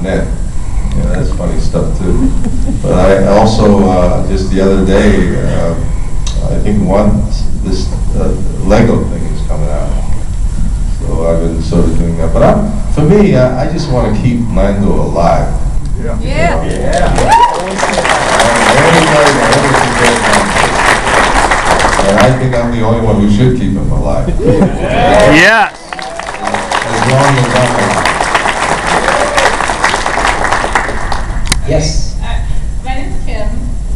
net. Yeah, that's funny stuff too. But I also, just the other day, I think this Lego thing is coming out. So I've been sort of doing that. But for me, I just want to keep Lando alive. Yeah. Yeah. And I think I'm the only one who should keep him alive. Yes. As long as I'm alive. Yes. My name's Kim,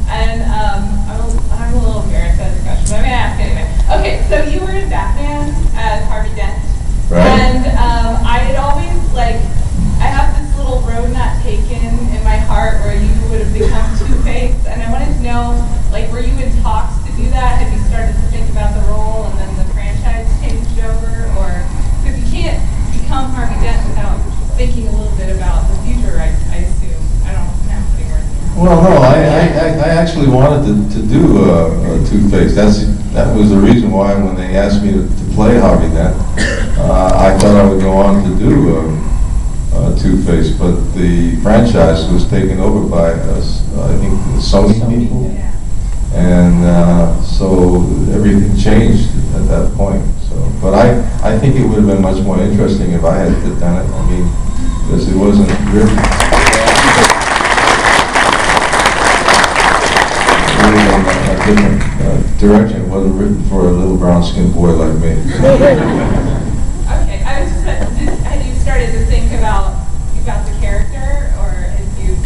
and I'm a little embarrassed by this question, but I'm gonna ask anyway. Okay, so you were in Batman as Harvey Dent, Right. and I had always I have this little road not taken in my heart where you would have become Two-Face, and I wanted to know, were you in talks to do that? Have you started to think about the role, and then the franchise changed over, or because you can't become Harvey Dent without thinking a little bit about the future, I assume. I don't know how many words. Well, no, I actually wanted to do Two-Face. That was the reason why when they asked me to play Harvey Dent, I thought I would go on to do Two-Face, but the franchise was taken over by I think the Sony people, Yeah. and so everything changed at that point. So, but I think it would have been much more interesting if I had done it. I mean, because it wasn't really. A different direction. It wasn't written for a little brown-skinned boy like me. Okay, I was just, had you started to think about the character, or had you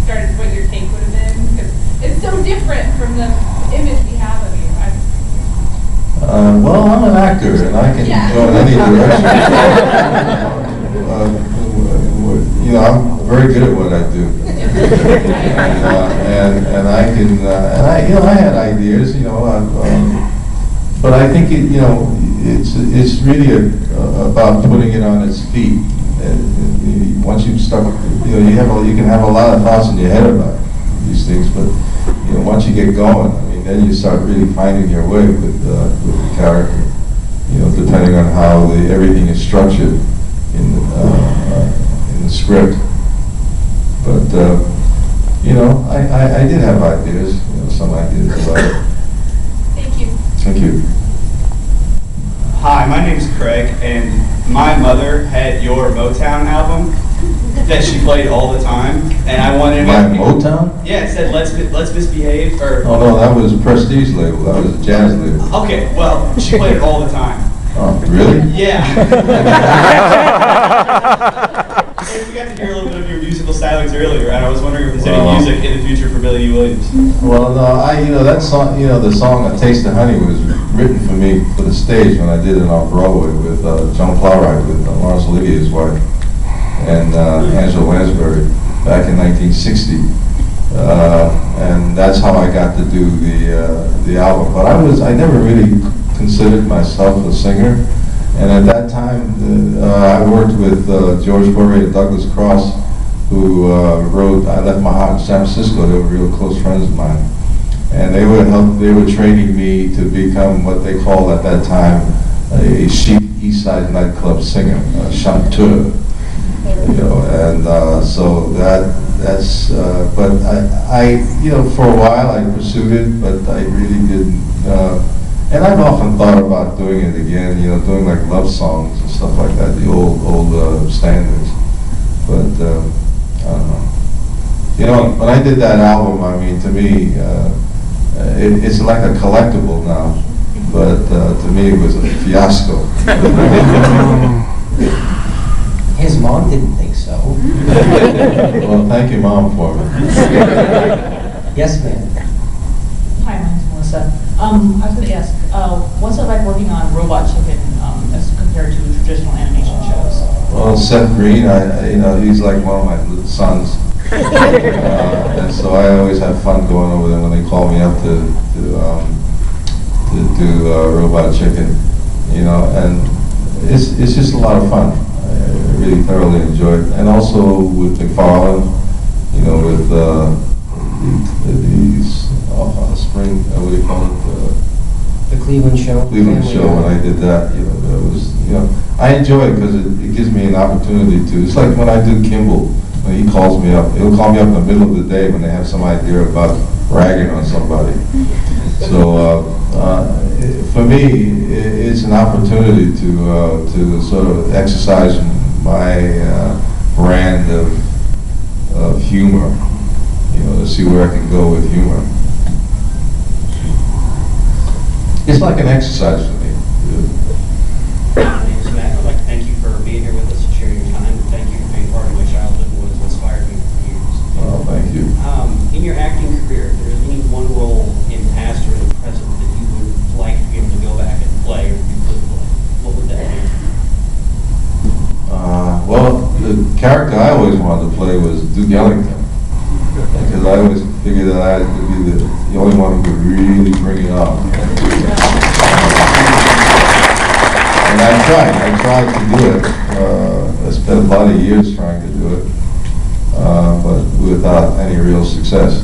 started what your take would have been? Because it's so different from the image we have of you. Well, I'm an actor, and I can go in any direction. I'm very good at what I do. And I can, I had ideas, but I think it's really about putting it on its feet. Once you start, you can have a lot of thoughts in your head about these things, but once you get going, I mean, then you start really finding your way with the character. Depending on how everything is structured in the script. But I did have ideas, some ideas about it. Thank you. Thank you. Hi, my name's Craig, and my mother had your Motown album that she played all the time, and I wanted My Motown? Yeah, it said Let's Misbehave, or... Oh no, that was a Prestige label. That was a jazz label. Okay, well, she played it all the time. Oh, really? Yeah. And we got to hear a little bit of your musical stylings earlier, and I was wondering if there's any music in the future for Billy Dee Williams. Well, no, that song, the song "A Taste of Honey" was written for me for the stage when I did it on Broadway with Joan Plowright, with Laurence Olivier's wife, and Angela Lansbury back in 1960. And that's how I got to do the album. But I never really considered myself a singer. And at that time, I worked with George Bourret and Douglas Cross, who wrote "I Left My Heart in San Francisco." They were real close friends of mine, and they were training me to become what they called at that time a chic East Side nightclub singer, a chanteur. And so that's. But I for a while I pursued it, but I really didn't. And I've often thought about doing it again, doing like love songs and stuff like that, the old standards. But I don't know. When I did that album, I mean, to me, it's like a collectible now. But to me, it was a fiasco. His mom didn't think so. Well, thank you, Mom, for me. Yes, ma'am. Hi, my name's Melissa. I was going to ask, what's it like working on Robot Chicken as compared to traditional animation shows? Well, Seth Green, he's like one of my little sons. And so I always have fun going over there when they call me up to do Robot Chicken, and it's just a lot of fun. I really thoroughly enjoyed it. And also with McFarlane, with these spring, what do you call it? The Cleveland Show. Cleveland Show, when I did that, that was, I enjoy it because it gives me an opportunity to, it's like when I do Kimball, he calls me up. He'll call me up in the middle of the day when they have some idea about ragging on somebody. So for me, it's an opportunity to sort of exercise my brand of humor, you know, to see where I can go with humor. It's like an exercise for me. My name is Matt. I'd like to thank you for being here with us and sharing your time. Thank you for being part of my childhood and what's inspired me for years. Oh, thank you. In your acting career, if there's any one role in past or in present that you would like to be able to go back and play, or if you could play, what would that be? Well, the character I always wanted to play was Duke Ellington, because I always figured that I had to be the only one who could really bring it up. And I tried to do it. I spent a lot of years trying to do it, but without any real success.